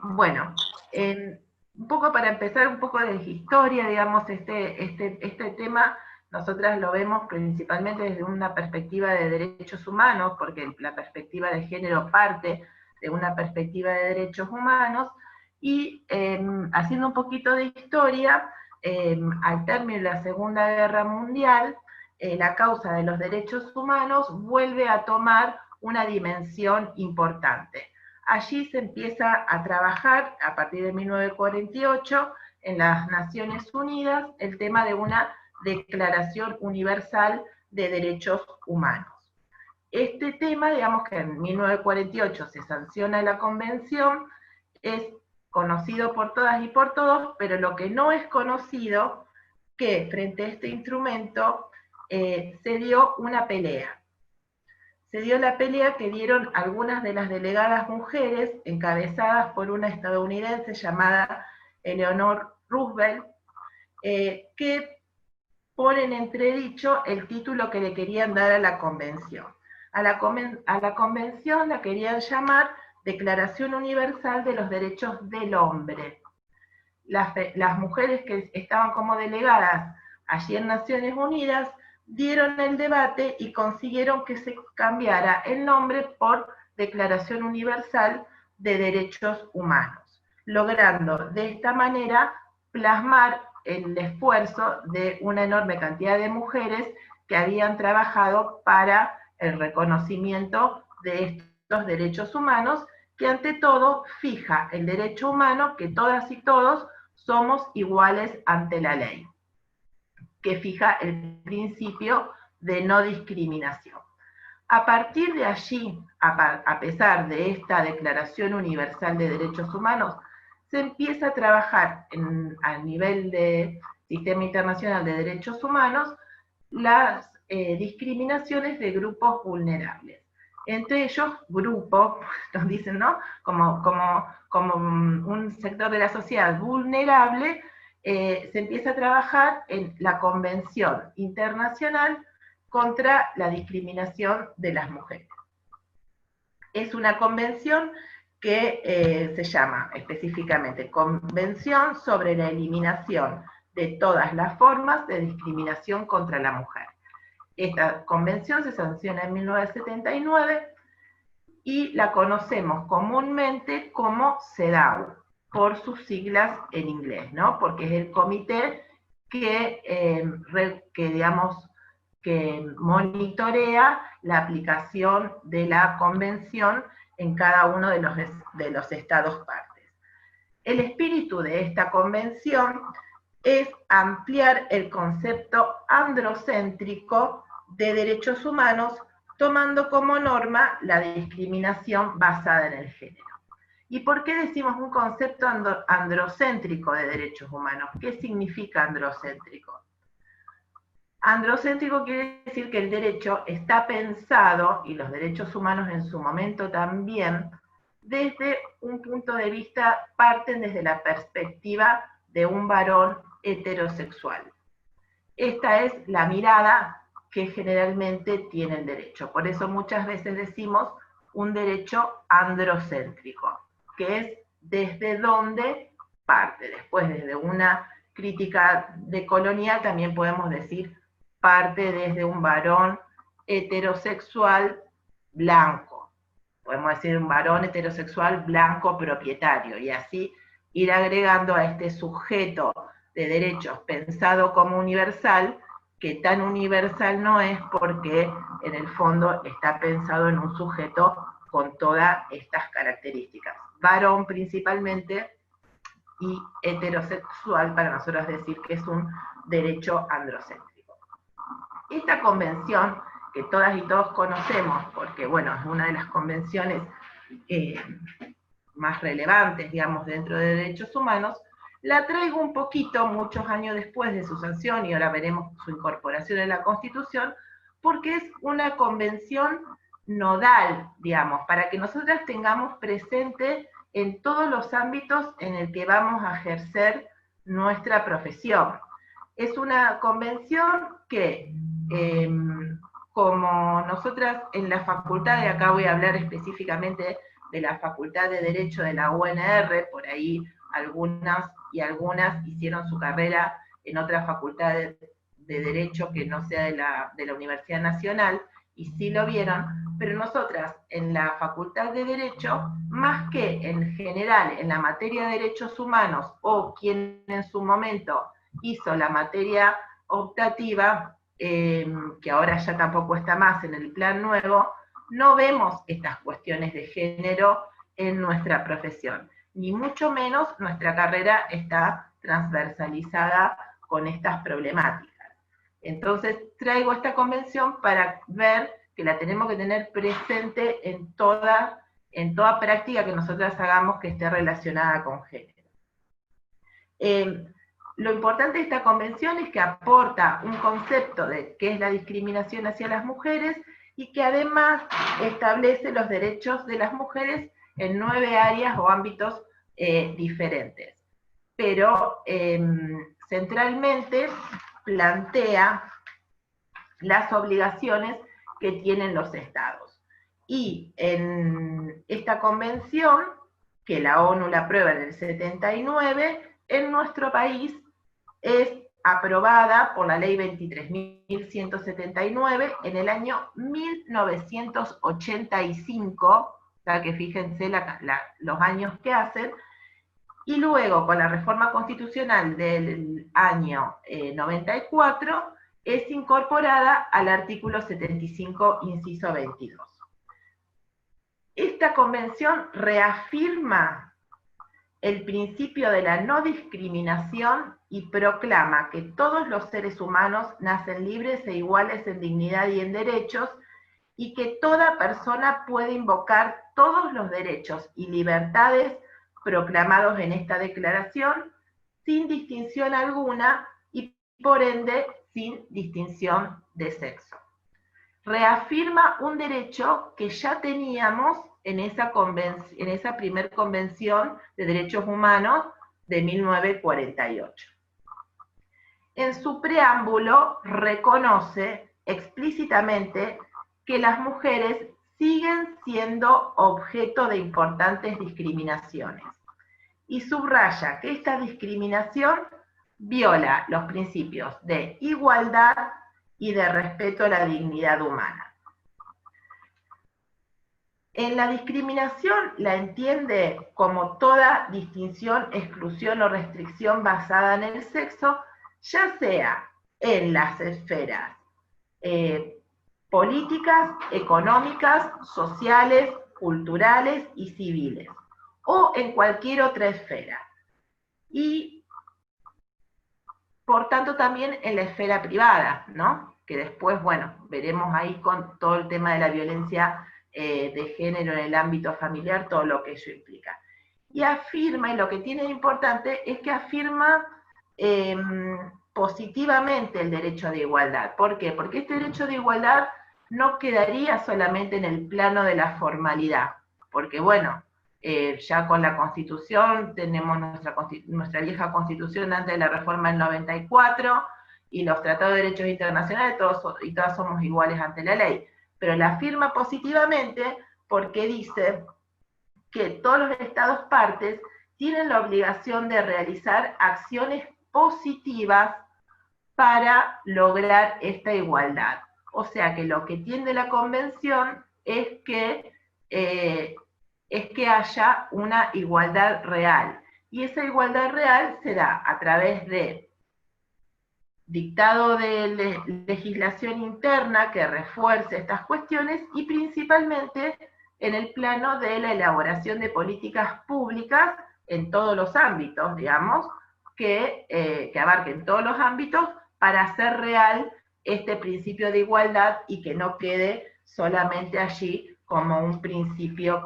Bueno, un poco para empezar, un poco de historia, digamos, este tema, nosotras lo vemos principalmente desde una perspectiva de derechos humanos, porque la perspectiva de género parte de una perspectiva de derechos humanos, y haciendo un poquito de historia, al término de la Segunda Guerra Mundial, la causa de los derechos humanos vuelve a tomar una dimensión importante. Allí se empieza a trabajar, a partir de 1948, en las Naciones Unidas, el tema de una Declaración Universal de Derechos Humanos. Este tema, digamos que en 1948 se sanciona la convención, es conocido por todas y por todos, pero lo que no es conocido, que frente a este instrumento se dio una pelea. Se dio la pelea que dieron algunas de las delegadas mujeres, encabezadas por una estadounidense llamada Eleanor Roosevelt, que ponen en entredicho el título que le querían dar a la convención. A la convención la querían llamar Declaración Universal de los Derechos del Hombre. Las mujeres que estaban como delegadas allí en Naciones Unidas dieron el debate y consiguieron que se cambiara el nombre por Declaración Universal de Derechos Humanos, logrando de esta manera plasmar el esfuerzo de una enorme cantidad de mujeres que habían trabajado para el reconocimiento de estos derechos humanos, que ante todo fija el derecho humano que todas y todos somos iguales ante la ley, que fija el principio de no discriminación. A partir de allí, a pesar de esta Declaración Universal de Derechos Humanos, se empieza a trabajar a nivel de Sistema Internacional de Derechos Humanos las discriminaciones de grupos vulnerables. Entre ellos, grupos, nos dicen, ¿no? Como un sector de la sociedad vulnerable, se empieza a trabajar en la Convención Internacional contra la Discriminación de las Mujeres. Es una convención que se llama específicamente Convención sobre la Eliminación de todas las formas de discriminación contra la mujer. Esta convención se sanciona en 1979 y la conocemos comúnmente como CEDAW, por sus siglas en inglés, ¿no? Porque es el comité que monitorea la aplicación de la convención en cada uno de los estados partes. El espíritu de esta convención es ampliar el concepto androcéntrico de derechos humanos, tomando como norma la discriminación basada en el género. ¿Y por qué decimos un concepto androcéntrico de derechos humanos? ¿Qué significa androcéntrico? Androcéntrico quiere decir que el derecho está pensado, y los derechos humanos en su momento también, desde un punto de vista, parten desde la perspectiva de un varón heterosexual. Esta es la mirada que generalmente tiene el derecho. Por eso muchas veces decimos un derecho androcéntrico, que es desde donde parte. Después, desde una crítica decolonial, también podemos decir parte desde un varón heterosexual blanco. Podemos decir un varón heterosexual blanco propietario, y así ir agregando a este sujeto de derechos pensado como universal, que tan universal no es porque en el fondo está pensado en un sujeto con todas estas características. Varón principalmente y heterosexual, para nosotros decir que es un derecho androcéntrico. Esta convención, que todas y todos conocemos, porque bueno, es una de las convenciones más relevantes, digamos, dentro de derechos humanos, la traigo un poquito, muchos años después de su sanción, y ahora veremos su incorporación en la Constitución, porque es una convención nodal, digamos, para que nosotras tengamos presente en todos los ámbitos en el que vamos a ejercer nuestra profesión. Es una convención que, como nosotras en la facultad, y acá voy a hablar específicamente de la Facultad de Derecho de la UNR, por ahí algunas hicieron su carrera en otra facultad de Derecho que no sea de la Universidad Nacional, y sí lo vieron, pero nosotras en la Facultad de Derecho, más que en general en la materia de derechos humanos, o quien en su momento hizo la materia optativa, que ahora ya tampoco está más en el plan nuevo, no vemos estas cuestiones de género en nuestra profesión, ni mucho menos nuestra carrera está transversalizada con estas problemáticas. Entonces traigo esta convención para ver que la tenemos que tener presente en toda práctica que nosotras hagamos que esté relacionada con género. Lo importante de esta convención es que aporta un concepto de qué es la discriminación hacia las mujeres y que además establece los derechos de las mujeres en 9 áreas o ámbitos diferentes. Pero centralmente plantea las obligaciones que tienen los estados. Y en esta convención, que la ONU la aprueba en el 79, en nuestro país es aprobada por la ley 23.179 en el año 1985, o sea que fíjense los años que hacen, y luego con la reforma constitucional del año 94 es incorporada al artículo 75, inciso 22. Esta convención reafirma el principio de la no discriminación y proclama que todos los seres humanos nacen libres e iguales en dignidad y en derechos, y que toda persona puede invocar todos los derechos y libertades proclamados en esta declaración, sin distinción alguna y por ende sin distinción de sexo. Reafirma un derecho que ya teníamos en esa primer convención de derechos humanos de 1948. En su preámbulo reconoce explícitamente que las mujeres siguen siendo objeto de importantes discriminaciones, y subraya que esta discriminación viola los principios de igualdad y de respeto a la dignidad humana. En la discriminación la entiende como toda distinción, exclusión o restricción basada en el sexo, ya sea en las esferas políticas, económicas, sociales, culturales y civiles, o en cualquier otra esfera. Y, por tanto, también en la esfera privada, ¿no? Que después, bueno, veremos ahí con todo el tema de la violencia de género en el ámbito familiar, todo lo que ello implica. Y afirma, y lo que tiene de importante es que afirma positivamente el derecho de igualdad. ¿Por qué? Porque este derecho de igualdad no quedaría solamente en el plano de la formalidad, porque bueno, ya con la Constitución, tenemos nuestra vieja Constitución antes de la reforma del 94, y los tratados de derechos internacionales, todos y todas somos iguales ante la ley, pero la afirma positivamente porque dice que todos los estados partes tienen la obligación de realizar acciones positivas para lograr esta igualdad. O sea que lo que tiende la Convención es que haya una igualdad real. Y esa igualdad real se da a través de dictado de legislación interna que refuerce estas cuestiones, y principalmente en el plano de la elaboración de políticas públicas en todos los ámbitos, digamos, que abarquen todos los ámbitos para hacer real este principio de igualdad y que no quede solamente allí como un principio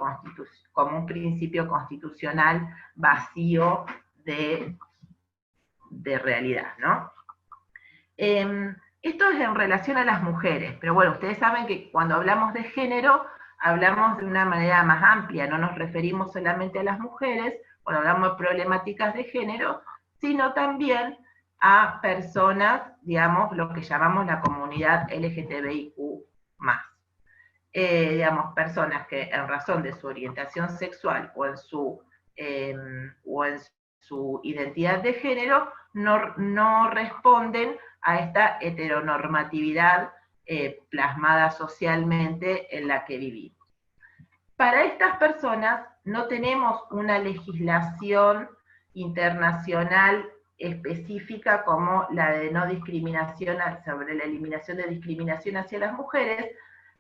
constitucional vacío de realidad, ¿no? Esto es en relación a las mujeres, pero bueno, ustedes saben que cuando hablamos de género, hablamos de una manera más amplia, no nos referimos solamente a las mujeres, cuando hablamos de problemáticas de género, sino también a personas, digamos, lo que llamamos la comunidad LGTBIQ+. digamos, personas que en razón de su orientación sexual o en su identidad de género no responden a esta heteronormatividad plasmada socialmente en la que vivimos. Para estas personas no tenemos una legislación internacional específica como la de no discriminación sobre la eliminación de discriminación hacia las mujeres,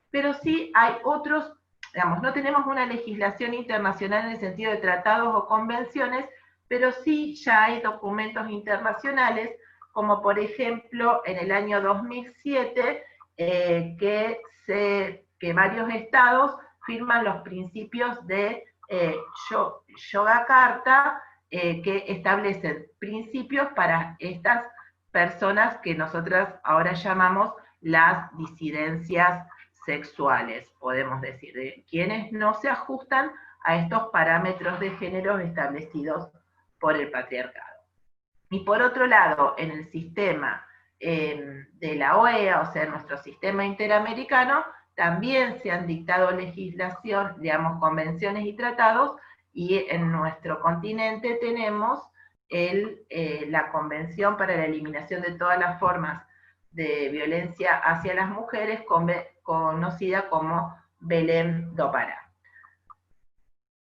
pero sí hay otros, digamos, no tenemos una legislación internacional en el sentido de tratados o convenciones, pero sí ya hay documentos internacionales, como por ejemplo en el año 2007, que varios estados firman los principios de Yogyakarta, que establecen principios para estas personas que nosotras ahora llamamos las disidencias sexuales, podemos decir, de quienes no se ajustan a estos parámetros de género establecidos por el patriarcado. Y por otro lado, en el sistema de la OEA, o sea, nuestro sistema interamericano, también se han dictado legislación, digamos, convenciones y tratados, y en nuestro continente tenemos la Convención para la Eliminación de todas las formas de violencia hacia las mujeres, conocida como Belém do Pará.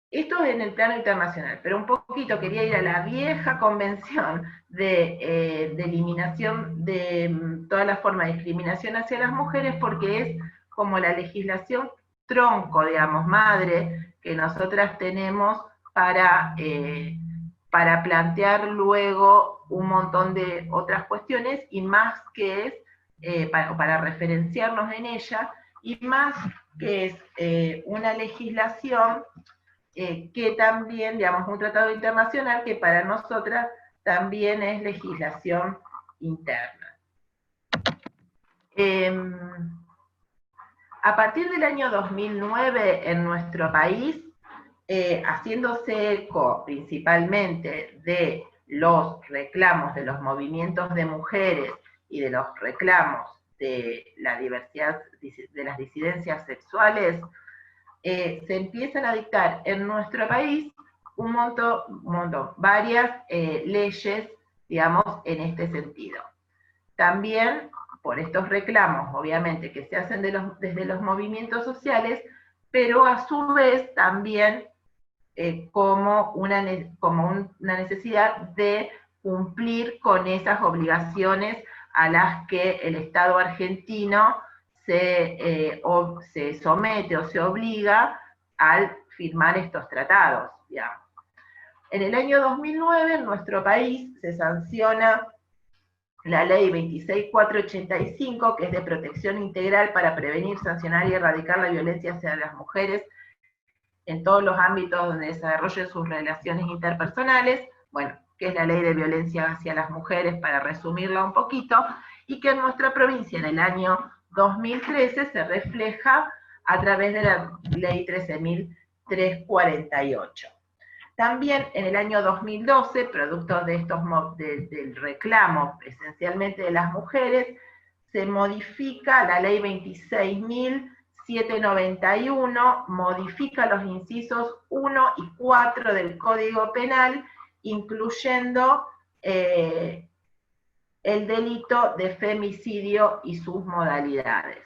Esto es en el plano internacional, pero un poquito quería ir a la vieja convención de eliminación de todas las formas de discriminación hacia las mujeres, porque es como la legislación tronco, digamos, madre, que nosotras tenemos para plantear luego un montón de otras cuestiones, y más que es, para referenciarnos en ella, y más que es una legislación que también, digamos, un tratado internacional que para nosotras también es legislación interna. A partir del año 2009 en nuestro país, haciéndose eco principalmente de los reclamos de los movimientos de mujeres y de los reclamos de la diversidad, de las disidencias sexuales, se empiezan a dictar en nuestro país varias leyes, digamos, en este sentido. También por estos reclamos, obviamente, que se hacen desde los movimientos sociales, pero a su vez también como una necesidad de cumplir con esas obligaciones a las que el Estado argentino se somete o se obliga al firmar estos tratados, digamos. En el año 2009 en nuestro país se sanciona la ley 26485, que es de protección integral para prevenir, sancionar y erradicar la violencia hacia las mujeres en todos los ámbitos donde desarrollen sus relaciones interpersonales, bueno, que es la ley de violencia hacia las mujeres, para resumirla un poquito, y que en nuestra provincia en el año 2013 se refleja a través de la ley 13.348. También en el año 2012, producto de del reclamo esencialmente de las mujeres, se modifica la ley 26.791, modifica los incisos 1 y 4 del Código Penal, incluyendo el delito de femicidio y sus modalidades.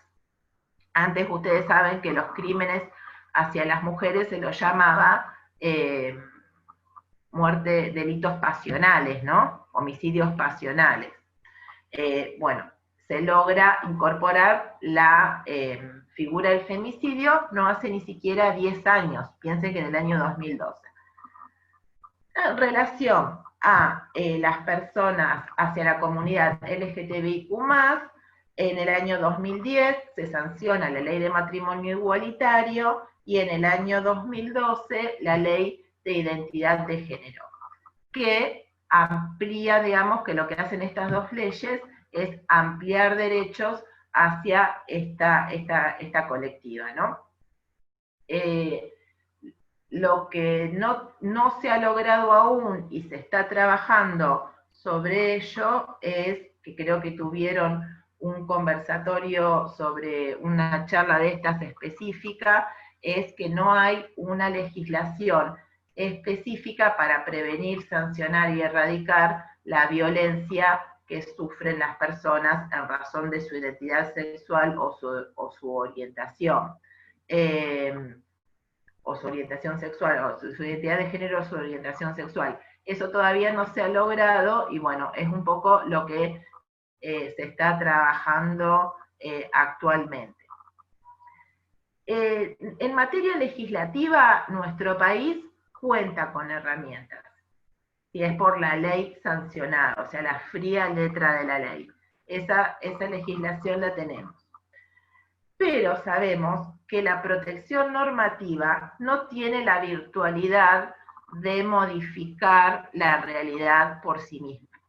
Antes ustedes saben que los crímenes hacia las mujeres se los llamaba delitos pasionales, ¿no? Homicidios pasionales. Bueno, se logra incorporar la figura del femicidio no hace ni siquiera 10 años, piensen que en el año 2012. En relación a las personas hacia la comunidad LGTBIQ+, en el año 2010 se sanciona la ley de matrimonio igualitario, y en el año 2012 la ley de identidad de género, que amplía, digamos, que lo que hacen estas dos leyes es ampliar derechos hacia esta colectiva, ¿no? Lo que no se ha logrado aún y se está trabajando sobre ello es, que creo que tuvieron un conversatorio sobre una charla de estas específica, es que no hay una legislación específica para prevenir, sancionar y erradicar la violencia que sufren las personas en razón de su identidad sexual o su orientación. O su orientación sexual, o su identidad de género o su orientación sexual. Eso todavía no se ha logrado y bueno, es un poco lo que se está trabajando actualmente. En materia legislativa, nuestro país cuenta con herramientas, y es por la ley sancionada, o sea, la fría letra de la ley. Esa legislación la tenemos. Pero sabemos que la protección normativa no tiene la virtualidad de modificar la realidad por sí misma.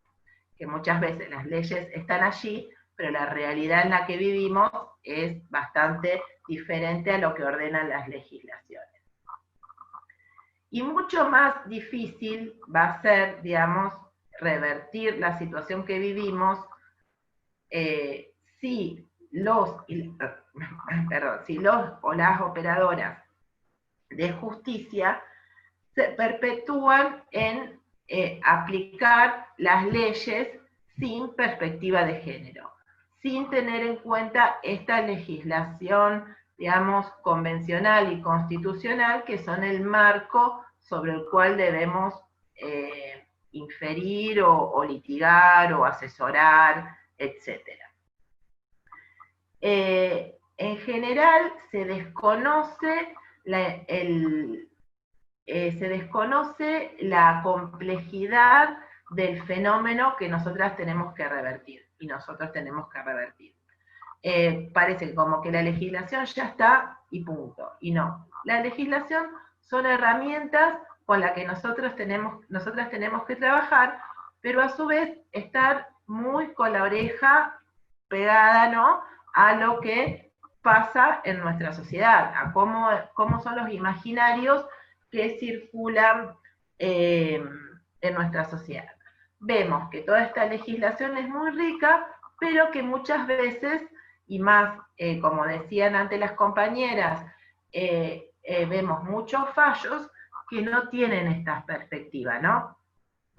Que muchas veces las leyes están allí, pero la realidad en la que vivimos es bastante diferente a lo que ordenan las legislaciones. Y mucho más difícil va a ser, digamos, revertir la situación que vivimos si los o las operadoras de justicia se perpetúan en aplicar las leyes sin perspectiva de género, sin tener en cuenta esta legislación, digamos, convencional y constitucional, que son el marco sobre el cual debemos inferir o litigar o asesorar, etc. En general se desconoce la complejidad del fenómeno que nosotras tenemos que revertir, y nosotros tenemos que revertir. Parece como que la legislación ya está y punto, y no. La legislación son herramientas con las que nosotras tenemos que trabajar, pero a su vez estar muy con la oreja pegada, ¿no?, a lo que pasa en nuestra sociedad, a cómo son los imaginarios que circulan en nuestra sociedad. Vemos que toda esta legislación es muy rica, pero que muchas veces, y más, como decían antes las compañeras, vemos muchos fallos que no tienen esta perspectiva, ¿no?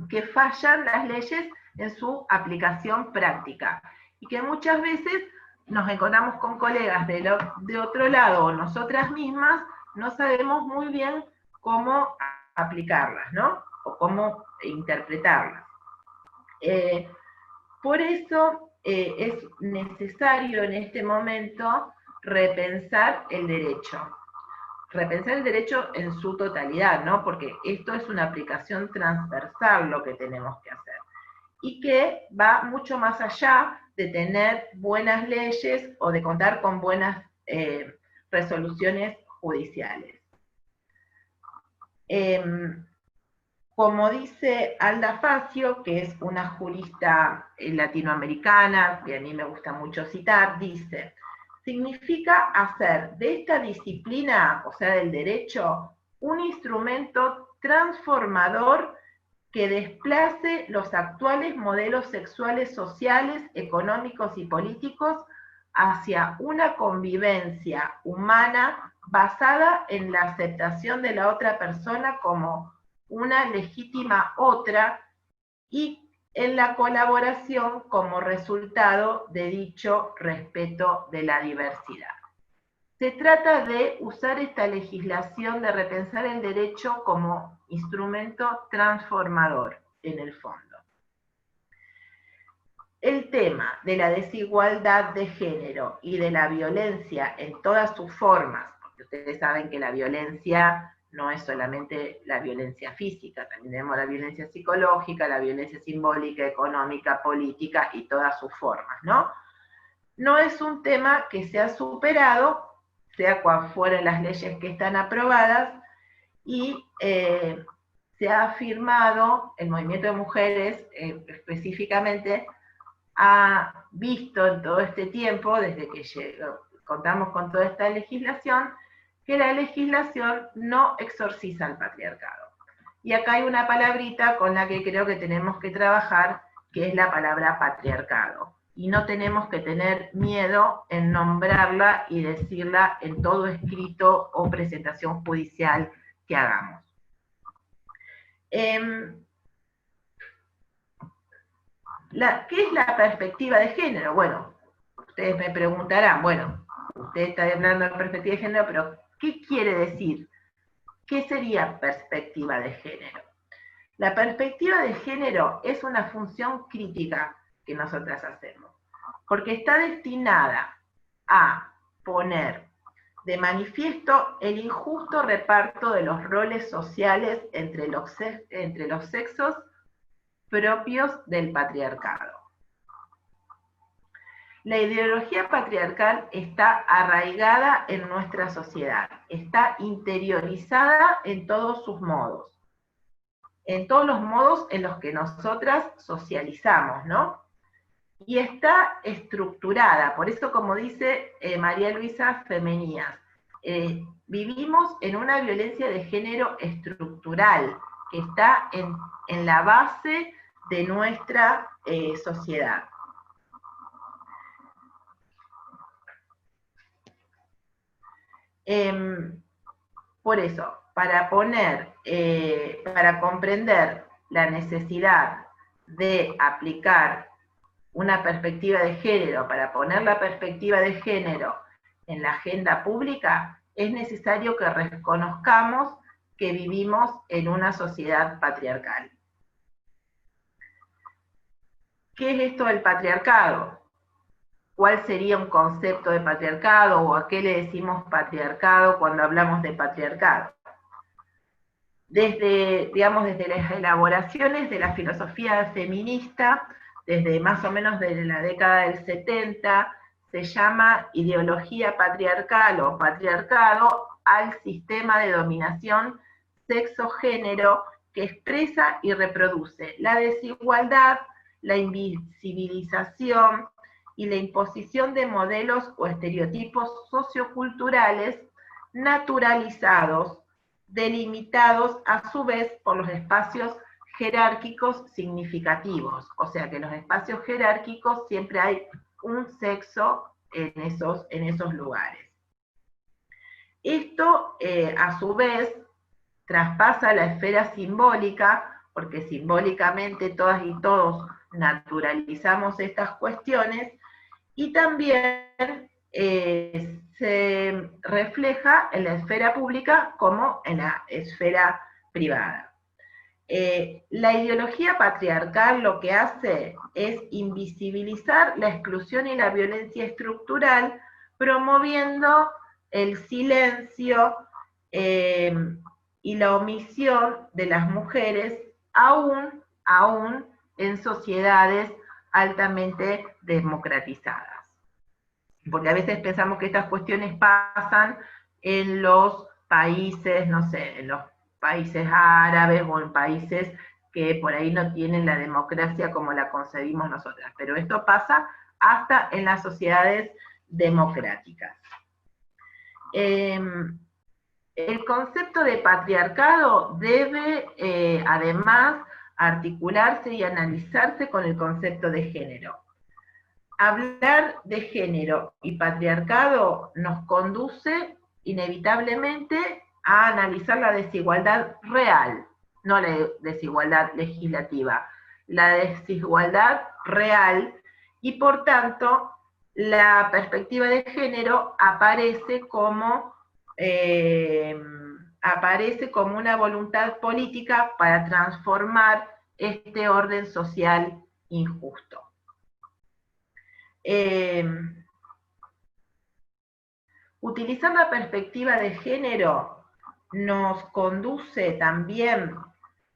Que fallan las leyes en su aplicación práctica, y que muchas veces nos encontramos con colegas de otro lado, o nosotras mismas, no sabemos muy bien cómo aplicarlas, ¿no? O cómo interpretarlas. Por eso es necesario en este momento repensar el derecho. Repensar el derecho en su totalidad, ¿no? Porque esto es una aplicación transversal lo que tenemos que hacer. Y que va mucho más allá de tener buenas leyes o de contar con buenas resoluciones judiciales. Como dice Alda Facio, que es una jurista latinoamericana, que a mí me gusta mucho citar, dice: significa hacer de esta disciplina, o sea, del derecho, un instrumento transformador que desplace los actuales modelos sexuales, sociales, económicos y políticos hacia una convivencia humana basada en la aceptación de la otra persona como una legítima otra y en la colaboración como resultado de dicho respeto de la diversidad. Se trata de usar esta legislación, de repensar el derecho como instrumento transformador, en el fondo. El tema de la desigualdad de género y de la violencia en todas sus formas, porque ustedes saben que la violencia no es solamente la violencia física, también tenemos la violencia psicológica, la violencia simbólica, económica, política y todas sus formas, ¿no? No es un tema que se ha superado, sea cual fueran las leyes que están aprobadas, y se ha afirmado, el movimiento de mujeres específicamente, ha visto en todo este tiempo, desde que contamos con toda esta legislación, que la legislación no exorciza el patriarcado. Y acá hay una palabrita con la que creo que tenemos que trabajar, que es la palabra patriarcado. y no tenemos que tener miedo en nombrarla y decirla en todo escrito o presentación judicial que hagamos. ¿Qué es la perspectiva de género? Bueno, ustedes me preguntarán, bueno, usted está hablando de perspectiva de género, pero ¿qué quiere decir? ¿Qué sería perspectiva de género? La perspectiva de género es una función crítica que nosotras hacemos, porque está destinada a poner de manifiesto el injusto reparto de los roles sociales entre los sexos propios del patriarcado. La ideología patriarcal está arraigada en nuestra sociedad, está interiorizada en todos sus modos, en todos los modos en los que nosotras socializamos, ¿no? Y está estructurada, por eso como dice María Luisa Femenías, vivimos en una violencia de género estructural, que está en la base de nuestra sociedad. Por eso, para comprender la necesidad de aplicar una perspectiva de género, para poner la perspectiva de género en la agenda pública, es necesario que reconozcamos que vivimos en una sociedad patriarcal. ¿Qué es esto del patriarcado? ¿Cuál sería un concepto de patriarcado o a qué le decimos patriarcado cuando hablamos de patriarcado? Desde las elaboraciones de la filosofía feminista, desde más o menos desde la década del 70, se llama ideología patriarcal o patriarcado al sistema de dominación sexo-género que expresa y reproduce la desigualdad, la invisibilización y la imposición de modelos o estereotipos socioculturales naturalizados, delimitados a su vez por los espacios jerárquicos significativos. O sea que en los espacios jerárquicos siempre hay un sexo en esos lugares. Esto, a su vez, traspasa la esfera simbólica, porque simbólicamente todas y todos naturalizamos estas cuestiones, y también se refleja en la esfera pública como en la esfera privada. La ideología patriarcal lo que hace es invisibilizar la exclusión y la violencia estructural, promoviendo el silencio y la omisión de las mujeres, aún en sociedades altamente democratizadas. Porque a veces pensamos que estas cuestiones pasan en los países, no sé, en los países árabes o en países que por ahí no tienen la democracia como la concebimos nosotras, pero esto pasa hasta en las sociedades democráticas. El concepto de patriarcado debe, además, articularse y analizarse con el concepto de género. Hablar de género y patriarcado nos conduce inevitablemente a analizar la desigualdad real, no la desigualdad legislativa, la desigualdad real, y por tanto la perspectiva de género aparece como una voluntad política para transformar este orden social injusto. Utilizar la perspectiva de género nos conduce también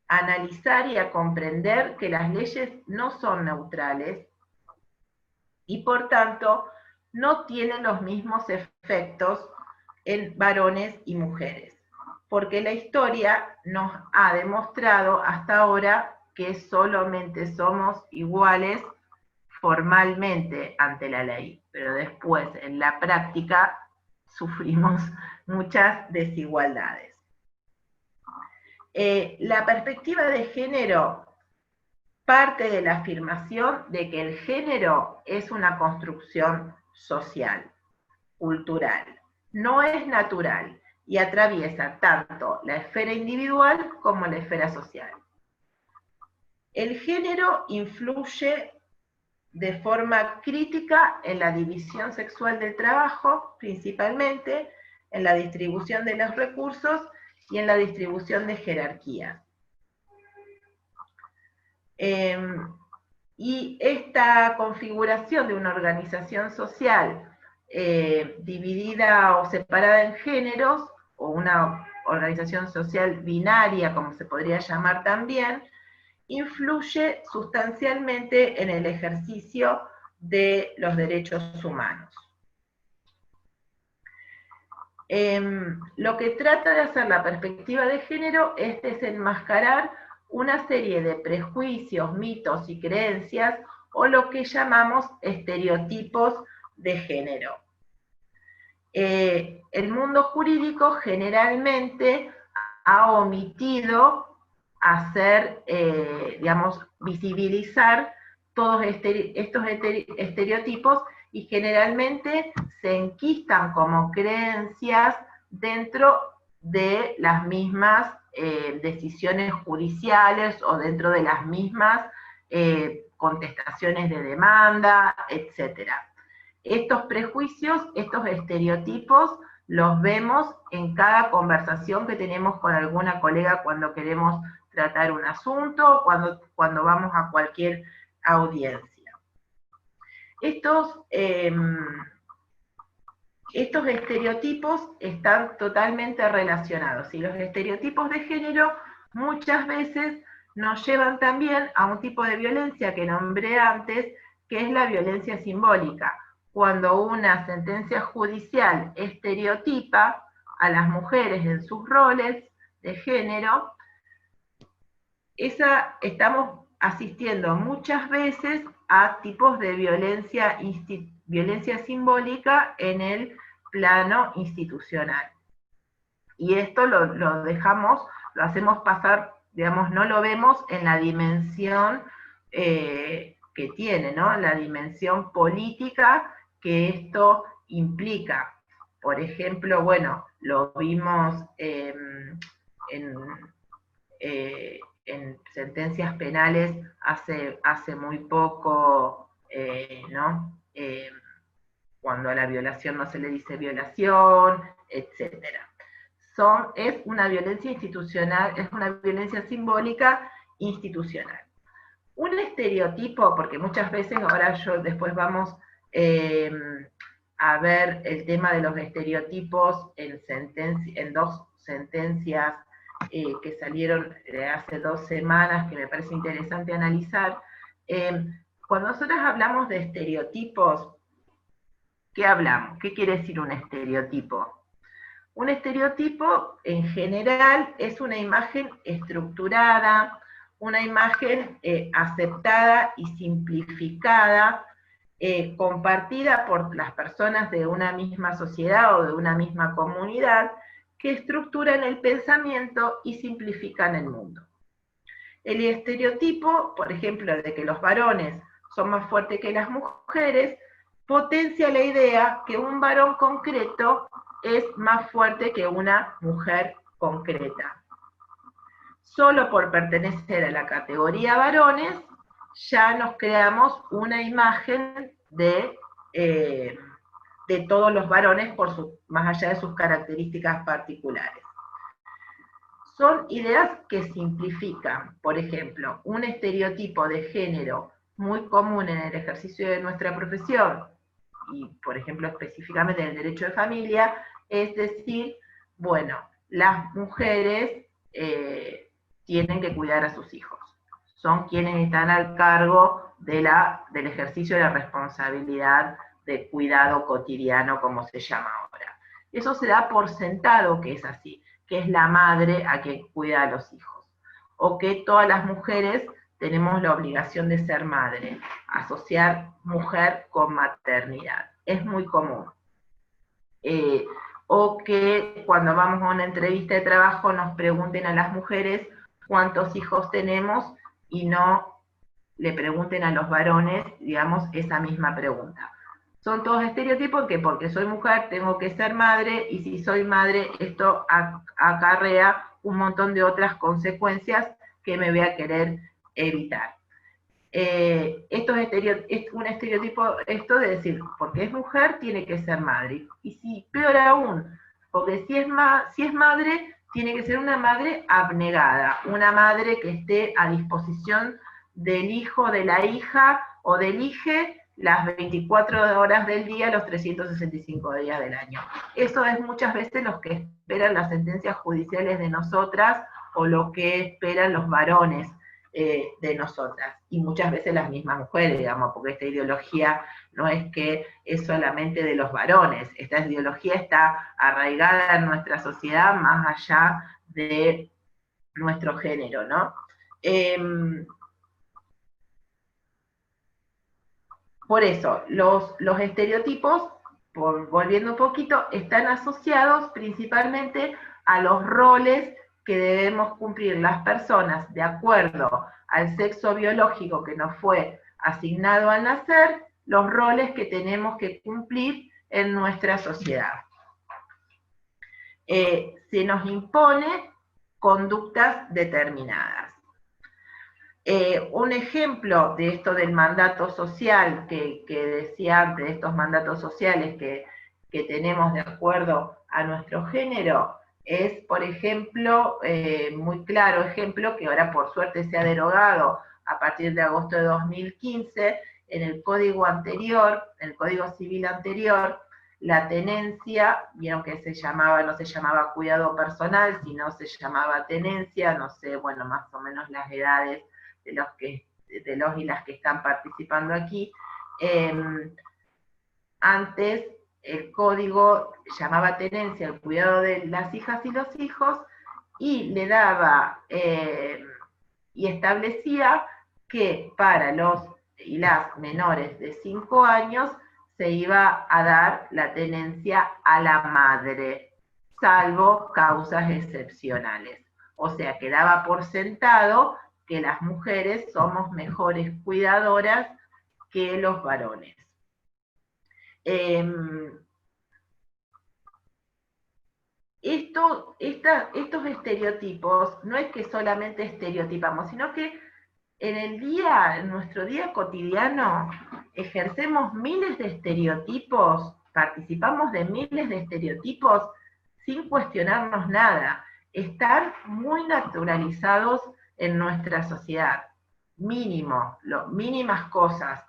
a analizar y a comprender que las leyes no son neutrales y por tanto no tienen los mismos efectos en varones y mujeres, porque la historia nos ha demostrado hasta ahora que solamente somos iguales formalmente ante la ley, pero después en la práctica sufrimos muchas desigualdades. La perspectiva de género parte de la afirmación de que el género es una construcción social, cultural, no es natural y atraviesa tanto la esfera individual como la esfera social. El género influye de forma crítica en la división sexual del trabajo, principalmente en la distribución de los recursos y en la distribución de jerarquías. Y esta configuración de una organización social dividida o separada en géneros, o una organización social binaria, como se podría llamar también, influye sustancialmente en el ejercicio de los derechos humanos. Lo que trata de hacer la perspectiva de género es desenmascarar una serie de prejuicios, mitos y creencias, o lo que llamamos estereotipos de género. El mundo jurídico generalmente ha omitido hacer, digamos, visibilizar todos estos estereotipos, y generalmente se enquistan como creencias dentro de las mismas decisiones judiciales o dentro de las mismas contestaciones de demanda, etc. Estos prejuicios, estos estereotipos, los vemos en cada conversación que tenemos con alguna colega cuando queremos tratar un asunto, cuando vamos a cualquier audiencia. Estos estereotipos están totalmente relacionados, y los estereotipos de género muchas veces nos llevan también a un tipo de violencia que nombré antes, que es la violencia simbólica. Cuando una sentencia judicial estereotipa a las mujeres en sus roles de género, estamos asistiendo muchas veces a tipos de violencia simbólica en el plano institucional. Y esto lo hacemos pasar, digamos, no lo vemos en la dimensión que tiene, ¿no? La dimensión política que esto implica. Por ejemplo, bueno, lo vimos en sentencias penales hace muy poco, ¿no? Cuando a la violación no se le dice violación, etc. Es una violencia institucional, es una violencia simbólica institucional. Un estereotipo, porque muchas veces, ahora después vamos a ver el tema de los estereotipos en dos sentencias que salieron hace 2 semanas, que me parece interesante analizar. Cuando nosotros hablamos de estereotipos, ¿qué hablamos? ¿Qué quiere decir un estereotipo? Un estereotipo, en general, es una imagen estructurada, una imagen aceptada y simplificada, compartida por las personas de una misma sociedad o de una misma comunidad, que estructuran el pensamiento y simplifican el mundo. El estereotipo, por ejemplo, de que los varones son más fuertes que las mujeres, potencia la idea que un varón concreto es más fuerte que una mujer concreta. Solo por pertenecer a la categoría varones, ya nos creamos una imagen de todos los varones más allá de sus características particulares. Son ideas que simplifican. Por ejemplo, un estereotipo de género muy común en el ejercicio de nuestra profesión, y por ejemplo específicamente en el derecho de familia, es decir, bueno, las mujeres tienen que cuidar a sus hijos. Son quienes están al cargo del ejercicio de la responsabilidad de cuidado cotidiano, como se llama ahora. Eso se da por sentado que es así, que es la madre a quien cuida a los hijos, o que todas las mujeres tenemos la obligación de ser madre, asociar mujer con maternidad, es muy común. O que cuando vamos a una entrevista de trabajo nos pregunten a las mujeres cuántos hijos tenemos y no le pregunten a los varones, digamos, esa misma pregunta. Son todos estereotipos que porque soy mujer tengo que ser madre, y si soy madre esto acarrea un montón de otras consecuencias que me voy a querer evitar. Esto es un estereotipo, esto de decir, porque es mujer tiene que ser madre. Y si, peor aún, porque si es madre, tiene que ser una madre abnegada, una madre que esté a disposición del hijo, de la hija o del hijo las 24 horas del día, los 365 días del año. Eso es muchas veces lo que esperan las sentencias judiciales de nosotras o lo que esperan los varones de nosotras, y muchas veces las mismas mujeres, digamos, porque esta ideología no es que es solamente de los varones, esta ideología está arraigada en nuestra sociedad más allá de nuestro género, ¿no? Por eso, los estereotipos, volviendo un poquito, están asociados principalmente a los roles que debemos cumplir las personas de acuerdo al sexo biológico que nos fue asignado al nacer, los roles que tenemos que cumplir en nuestra sociedad. Se nos impone conductas determinadas. Un ejemplo de esto del mandato social que decía antes, de estos mandatos sociales que tenemos de acuerdo a nuestro género, es, por ejemplo, muy claro ejemplo, que ahora por suerte se ha derogado a partir de agosto de 2015, en el código anterior, en el código civil anterior, la tenencia, vieron que no se llamaba cuidado personal, sino se llamaba tenencia, no sé, bueno, más o menos las edades de los y las que están participando aquí. Antes el código llamaba tenencia el cuidado de las hijas y los hijos, y le daba y establecía que para los y las menores de 5 años se iba a dar la tenencia a la madre, salvo causas excepcionales. O sea, quedaba por sentado que las mujeres somos mejores cuidadoras que los varones. Estos estereotipos no es que solamente estereotipamos, sino que en nuestro día cotidiano, ejercemos miles de estereotipos, participamos de miles de estereotipos sin cuestionarnos nada. Están muy naturalizados en nuestra sociedad. Mínimas cosas.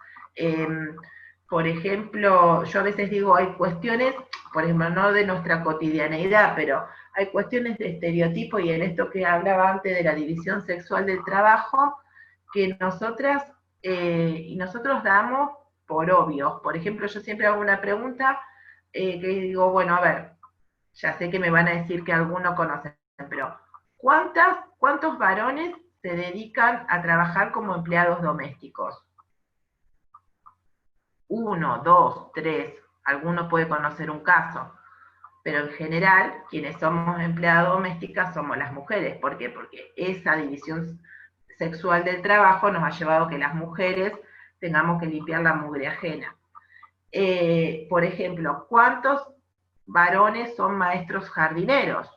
Por ejemplo, yo a veces digo, hay cuestiones, por ejemplo, no de nuestra cotidianeidad, pero hay cuestiones de estereotipo, y en esto que hablaba antes de la división sexual del trabajo, que nosotros damos por obvios. Por ejemplo, yo siempre hago una pregunta que digo, bueno, a ver, ya sé que me van a decir que algunos conocen, pero ¿cuántos varones se dedican a trabajar como empleados domésticos? 1, 2, 3, alguno puede conocer un caso, pero en general, quienes somos empleadas domésticas somos las mujeres. ¿Por qué? Porque esa división sexual del trabajo nos ha llevado a que las mujeres tengamos que limpiar la mugre ajena. Por ejemplo, ¿cuántos varones son maestros jardineros?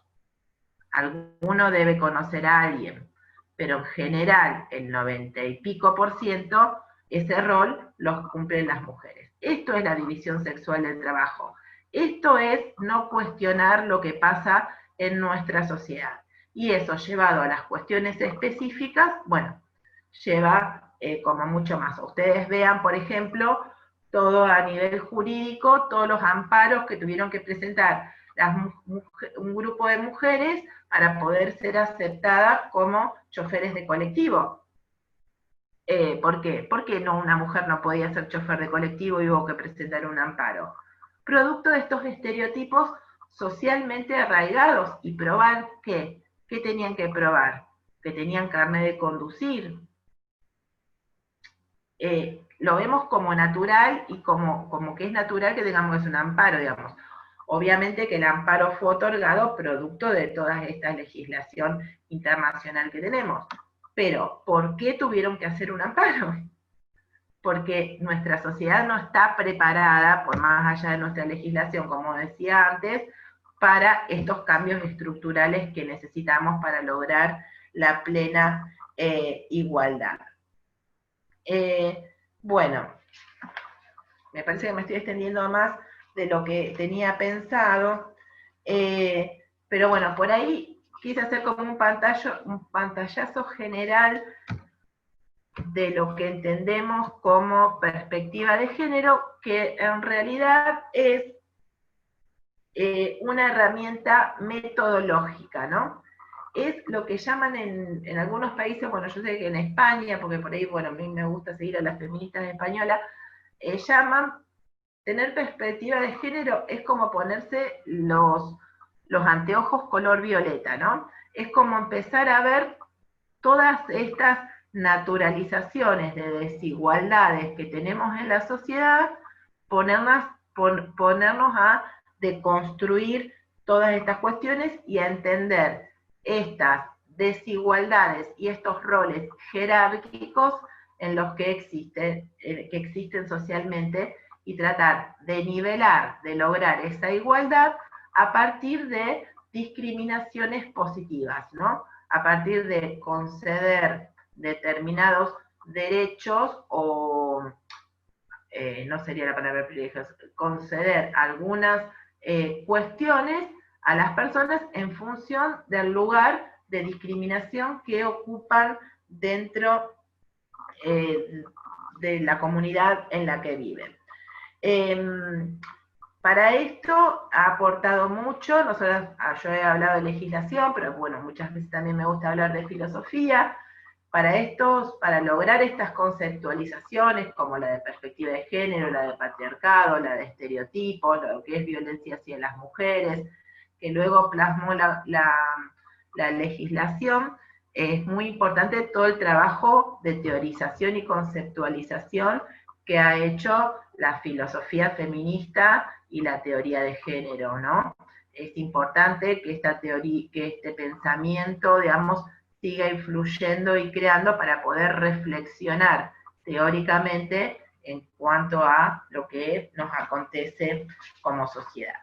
Alguno debe conocer a alguien, pero en general, el 90 y pico %, ese rol los cumplen las mujeres. Esto es la división sexual del trabajo. Esto es no cuestionar lo que pasa en nuestra sociedad. Y eso, llevado a las cuestiones específicas, bueno, lleva como mucho más. Ustedes vean, por ejemplo, todo a nivel jurídico, todos los amparos que tuvieron que presentar un grupo de mujeres para poder ser aceptadas como choferes de colectivo. ¿Por qué? Porque una mujer no podía ser chofer de colectivo y hubo que presentar un amparo. Producto de estos estereotipos socialmente arraigados, y probar ¿qué tenían que probar? Que tenían carnet de conducir. Lo vemos como natural, y como que es natural que tengamos que hacer un amparo, digamos. Obviamente que el amparo fue otorgado producto de toda esta legislación internacional que tenemos. Pero, ¿por qué tuvieron que hacer un amparo? Porque nuestra sociedad no está preparada, por más allá de nuestra legislación, como decía antes, para estos cambios estructurales que necesitamos para lograr la plena igualdad. Bueno, me parece que me estoy extendiendo más de lo que tenía pensado, pero bueno, por ahí quise hacer como un pantallazo general de lo que entendemos como perspectiva de género, que en realidad es una herramienta metodológica, ¿no? Es lo que llaman en algunos países, bueno, yo sé que en España, porque por ahí, bueno, a mí me gusta seguir a las feministas españolas, llaman tener perspectiva de género, es como ponerse los anteojos color violeta, ¿no? Es como empezar a ver todas estas naturalizaciones de desigualdades que tenemos en la sociedad, ponernos a deconstruir todas estas cuestiones y a entender estas desigualdades y estos roles jerárquicos en los que existen socialmente, y tratar de nivelar, de lograr esa igualdad a partir de discriminaciones positivas, ¿no? A partir de conceder determinados derechos o, no sería la palabra privilegios, conceder algunas cuestiones a las personas en función del lugar de discriminación que ocupan dentro de la comunidad en la que viven. Para esto ha aportado mucho, yo he hablado de legislación, pero bueno, muchas veces también me gusta hablar de filosofía. Para lograr estas conceptualizaciones, como la de perspectiva de género, la de patriarcado, la de estereotipos, lo que es violencia hacia las mujeres, que luego plasmó la legislación, es muy importante todo el trabajo de teorización y conceptualización que ha hecho la filosofía feminista y la teoría de género, ¿no? Es importante que este pensamiento, digamos, siga influyendo y creando para poder reflexionar teóricamente en cuanto a lo que nos acontece como sociedad.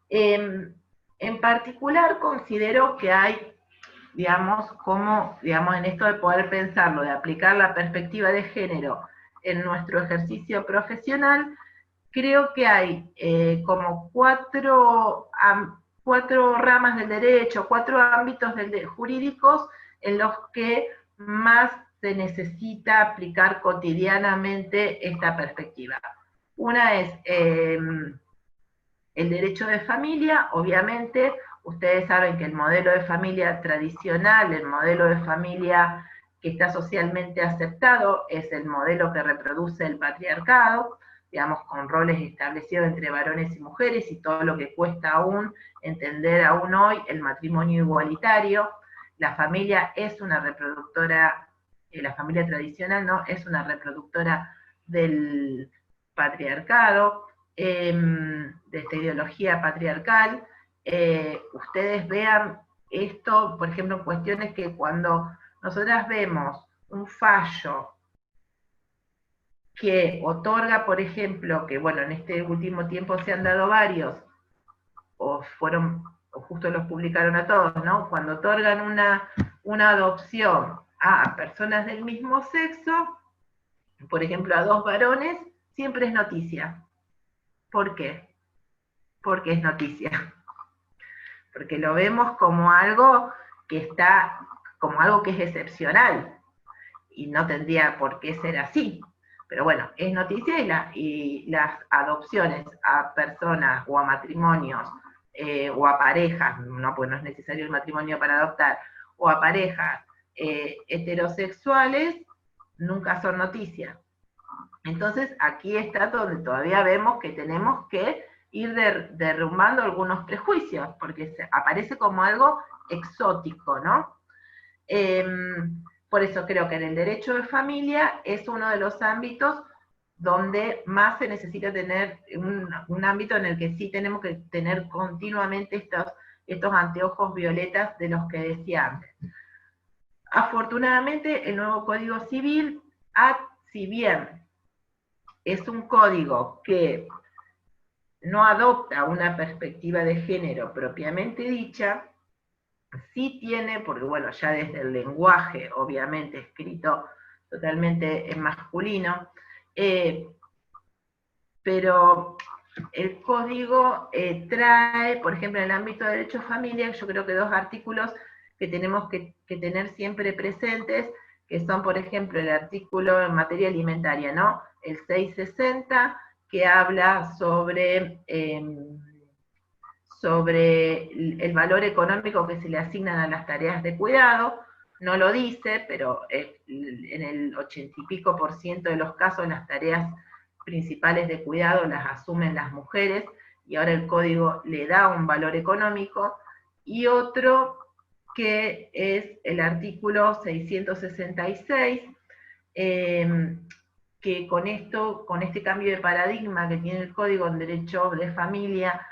En particular considero que hay, digamos, en esto de poder pensarlo, de aplicar la perspectiva de género en nuestro ejercicio profesional, creo que hay como cuatro ramas del derecho, 4 ámbitos jurídicos en los que más se necesita aplicar cotidianamente esta perspectiva. Una es el derecho de familia. Obviamente, ustedes saben que el modelo de familia tradicional, el modelo de familia que está socialmente aceptado, es el modelo que reproduce el patriarcado, digamos, con roles establecidos entre varones y mujeres, y todo lo que cuesta aún entender aún hoy el matrimonio igualitario. La familia es una reproductora, la familia tradicional, ¿no?, es una reproductora del patriarcado, de esta ideología patriarcal. Ustedes vean esto, por ejemplo, en cuestiones que cuando nosotras vemos un fallo que otorga, por ejemplo, que bueno, en este último tiempo se han dado varios, o justo los publicaron a todos, ¿no? Cuando otorgan una adopción a personas del mismo sexo, por ejemplo, a 2 varones, siempre es noticia. ¿Por qué? Porque es noticia. Porque lo vemos como algo que es excepcional, y no tendría por qué ser así. Pero bueno, es noticia, y las adopciones a personas o a matrimonios o a parejas, no, pues no es necesario el matrimonio para adoptar, o a parejas heterosexuales, nunca son noticia. Entonces aquí está donde todavía vemos que tenemos que ir derrumbando algunos prejuicios, porque aparece como algo exótico, ¿no? Por eso creo que en el derecho de familia es uno de los ámbitos donde más se necesita tener un ámbito en el que sí tenemos que tener continuamente estos anteojos violetas de los que decía antes. Afortunadamente, el nuevo Código Civil, si bien es un código que no adopta una perspectiva de género propiamente dicha, sí tiene, porque bueno, ya desde el lenguaje, obviamente escrito totalmente en masculino, pero el código trae, por ejemplo, en el ámbito de derecho familia, yo creo que dos artículos que tenemos que tener siempre presentes, que son, por ejemplo, el artículo en materia alimentaria, ¿no? El 660, que habla sobre el valor económico que se le asignan a las tareas de cuidado. No lo dice, pero en el 80 y pico % de los casos las tareas principales de cuidado las asumen las mujeres, y ahora el código le da un valor económico. Y otro que es el artículo 666, que con este cambio de paradigma que tiene el código en derecho de familia,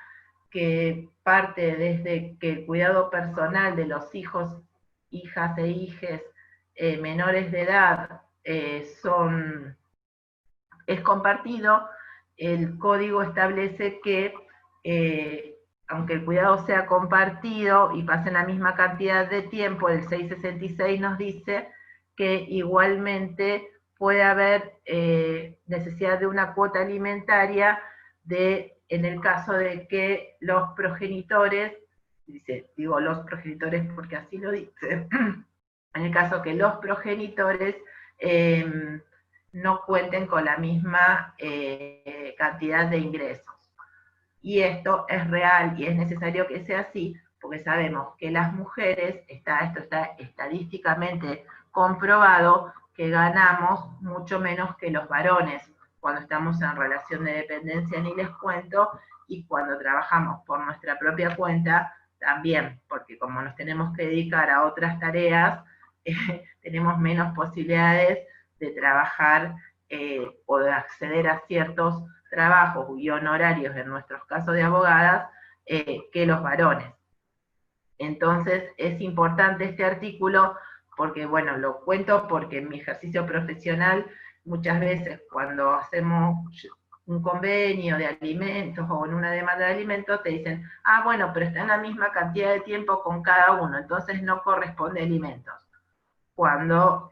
que parte desde que el cuidado personal de los hijos, hijas e hijes menores de edad es compartido, el código establece que aunque el cuidado sea compartido y pase la misma cantidad de tiempo, el 666 nos dice que igualmente puede haber necesidad de una cuota alimentaria en el caso de que los progenitores, digo los progenitores porque así lo dice, en el caso que los progenitores no cuenten con la misma cantidad de ingresos. Y esto es real y es necesario que sea así, porque sabemos que las mujeres, esto está estadísticamente comprobado, que ganamos mucho menos que los varones cuando estamos en relación de dependencia, ni les cuento, y cuando trabajamos por nuestra propia cuenta también, porque como nos tenemos que dedicar a otras tareas, tenemos menos posibilidades de trabajar o de acceder a ciertos trabajos y honorarios, en nuestros casos de abogadas, que los varones. Entonces es importante este artículo porque, bueno, lo cuento porque en mi ejercicio profesional muchas veces cuando hacemos un convenio de alimentos o en una demanda de alimentos te dicen, ah, bueno, pero está en la misma cantidad de tiempo con cada uno, entonces no corresponde alimentos. Cuando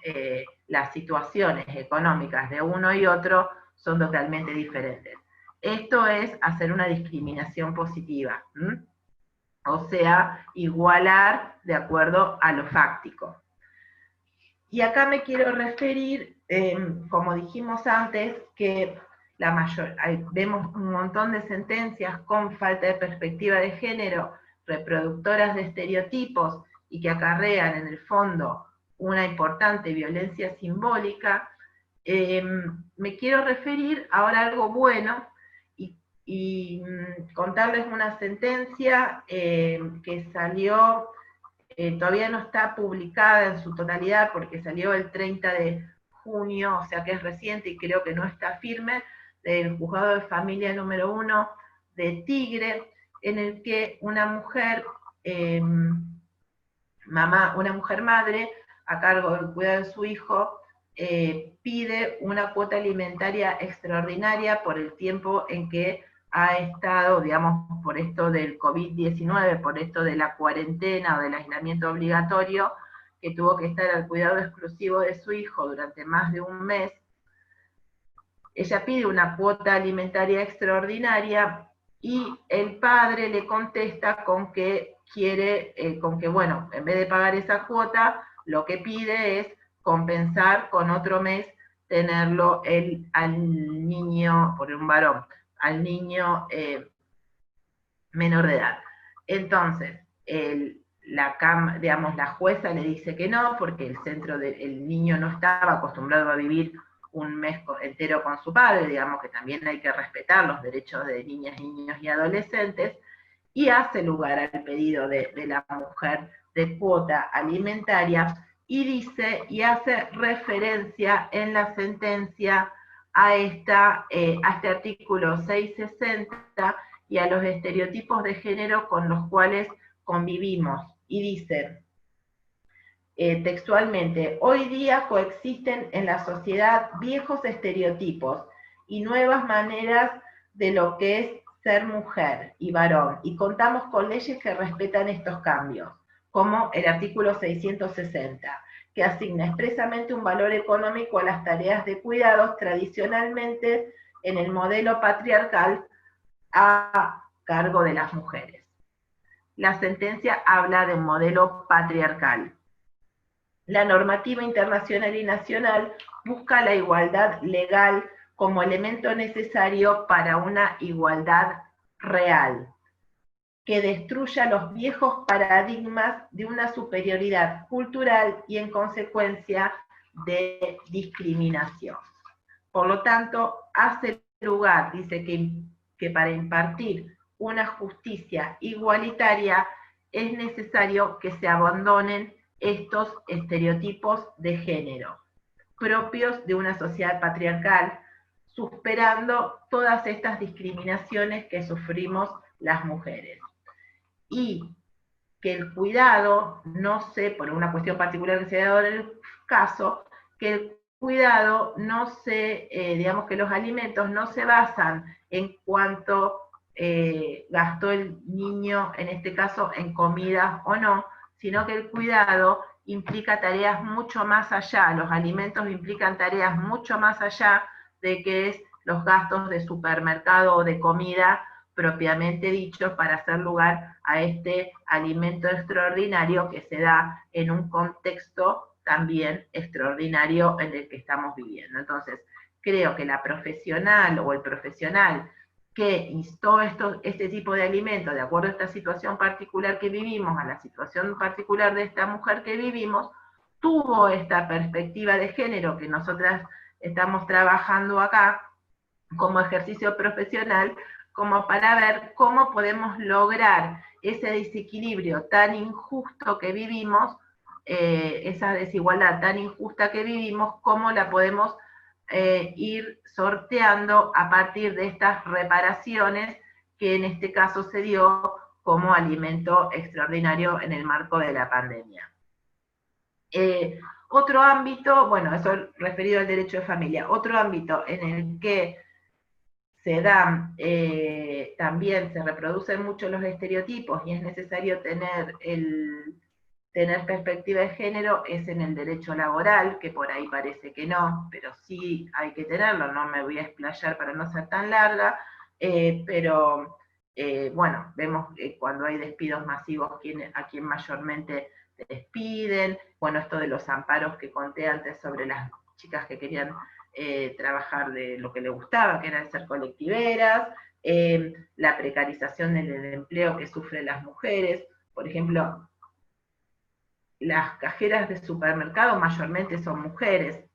las situaciones económicas de uno y otro son totalmente diferentes. Esto es hacer una discriminación positiva, o sea, igualar de acuerdo a lo fáctico. Y acá me quiero referir, como dijimos antes, que vemos un montón de sentencias con falta de perspectiva de género, reproductoras de estereotipos y que acarrean en el fondo una importante violencia simbólica. Me quiero referir ahora a algo bueno y contarles una sentencia que salió, todavía no está publicada en su totalidad porque salió el 30 de junio, o sea que es reciente y creo que no está firme, del Juzgado de Familia número 1 de Tigre, en el que una mujer madre, a cargo del cuidado de su hijo, pide una cuota alimentaria extraordinaria por el tiempo en que ha estado, digamos, por esto del COVID-19, por esto de la cuarentena o del aislamiento obligatorio, que tuvo que estar al cuidado exclusivo de su hijo durante más de un mes. Ella pide una cuota alimentaria extraordinaria y el padre le contesta con que bueno, en vez de pagar esa cuota, lo que pide es compensar con otro mes tenerlo al niño, por un varón, al niño menor de edad. Entonces, la jueza le dice que no, porque el niño no estaba acostumbrado a vivir un mes entero con su padre, digamos que también hay que respetar los derechos de niñas, niños y adolescentes, y hace lugar al pedido de la mujer de cuota alimentaria, y dice, y hace referencia en la sentencia a este artículo 660 y a los estereotipos de género con los cuales convivimos. Y dice, textualmente, hoy día coexisten en la sociedad viejos estereotipos y nuevas maneras de lo que es ser mujer y varón, y contamos con leyes que respetan estos cambios, como el artículo 660, que asigna expresamente un valor económico a las tareas de cuidados tradicionalmente en el modelo patriarcal a cargo de las mujeres. La sentencia habla de un modelo patriarcal. La normativa internacional y nacional busca la igualdad legal como elemento necesario para una igualdad real, que destruya los viejos paradigmas de una superioridad cultural y en consecuencia de discriminación. Por lo tanto, hace lugar, dice que para impartir una justicia igualitaria es necesario que se abandonen estos estereotipos de género propios de una sociedad patriarcal, superando todas estas discriminaciones que sufrimos las mujeres. Y que el cuidado, no sé, por una cuestión particular que se ha dado en el caso, que el cuidado no se, digamos que los alimentos no se basan en cuánto gastó el niño, en este caso, en comida o no, sino que el cuidado implica tareas mucho más allá, los alimentos implican tareas mucho más allá de que es los gastos de supermercado o de comida propiamente dicho, para hacer lugar a este alimento extraordinario que se da en un contexto también extraordinario en el que estamos viviendo. Entonces, creo que la profesional o el profesional que instó este tipo de alimentos de acuerdo a esta situación particular que vivimos, a la situación particular de esta mujer que vivimos, tuvo esta perspectiva de género que nosotras estamos trabajando acá como ejercicio profesional, como para ver cómo podemos lograr ese desequilibrio tan injusto que vivimos, esa desigualdad tan injusta que vivimos, cómo la podemos ir sorteando a partir de estas reparaciones que en este caso se dio como alimento extraordinario en el marco de la pandemia. Otro ámbito, bueno, eso referido al derecho de familia, otro ámbito en el que se dan, también se reproducen mucho los estereotipos y es necesario tener perspectiva de género, es en el derecho laboral, que por ahí parece que no, pero sí hay que tenerlo, no me voy a explayar para no ser tan larga, pero bueno, vemos que cuando hay despidos masivos a quien mayormente despiden, bueno, esto de los amparos que conté antes sobre las chicas que querían trabajar de lo que le gustaba, que era ser colectiveras, la precarización del empleo que sufren las mujeres, por ejemplo, las cajeras de supermercado mayormente son mujeres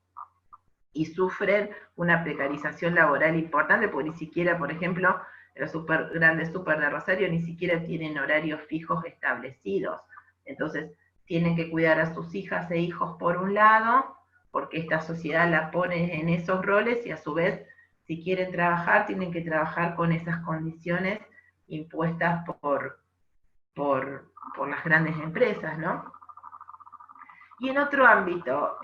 y sufren una precarización laboral importante, porque ni siquiera, por ejemplo, los grandes super de Rosario ni siquiera tienen horarios fijos establecidos, entonces tienen que cuidar a sus hijas e hijos por un lado, porque esta sociedad la pone en esos roles y a su vez, si quieren trabajar, tienen que trabajar con esas condiciones impuestas por las grandes empresas, ¿no? Y en otro ámbito,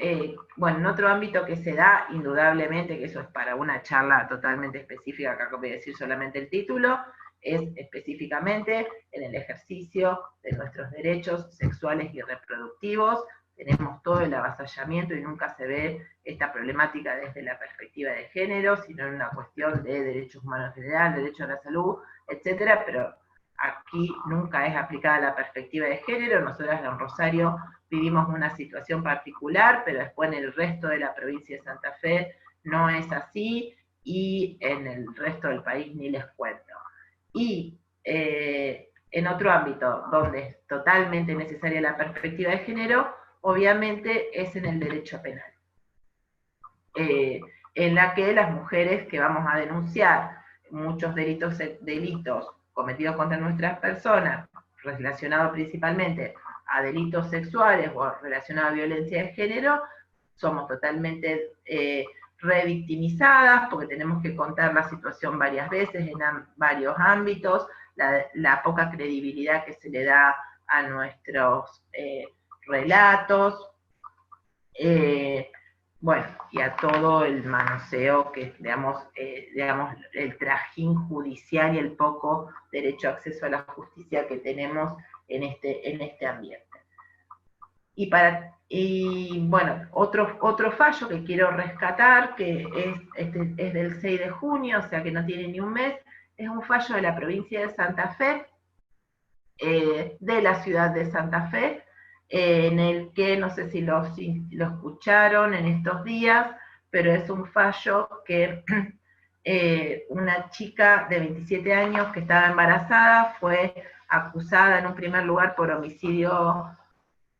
bueno, en otro ámbito que se da, indudablemente, que eso es para una charla totalmente específica, acá voy a decir solamente el título, es específicamente en el ejercicio de nuestros derechos sexuales y reproductivos. Tenemos todo el avasallamiento y nunca se ve esta problemática desde la perspectiva de género, sino en una cuestión de derechos humanos en general, derecho a la salud, etcétera, pero aquí nunca es aplicada la perspectiva de género. Nosotras en Rosario vivimos una situación particular, pero después en el resto de la provincia de Santa Fe no es así, y en el resto del país ni les cuento. Y en otro ámbito donde es totalmente necesaria la perspectiva de género, obviamente es en el derecho penal, en la que las mujeres que vamos a denunciar muchos delitos cometidos contra nuestras personas, relacionados principalmente a delitos sexuales o relacionados a violencia de género, somos totalmente revictimizadas, porque tenemos que contar la situación varias veces en varios ámbitos, la poca credibilidad que se le da a nuestros relatos, bueno, y a todo el manoseo que, digamos, el trajín judicial y el poco derecho a acceso a la justicia que tenemos en este ambiente. Y bueno, otro fallo que quiero rescatar, que es del 6 de junio, o sea que no tiene ni un mes, es un fallo de la provincia de Santa Fe, de la ciudad de Santa Fe, en el que, no sé si lo escucharon en estos días, pero es un fallo que una chica de 27 años que estaba embarazada fue acusada en un primer lugar por homicidio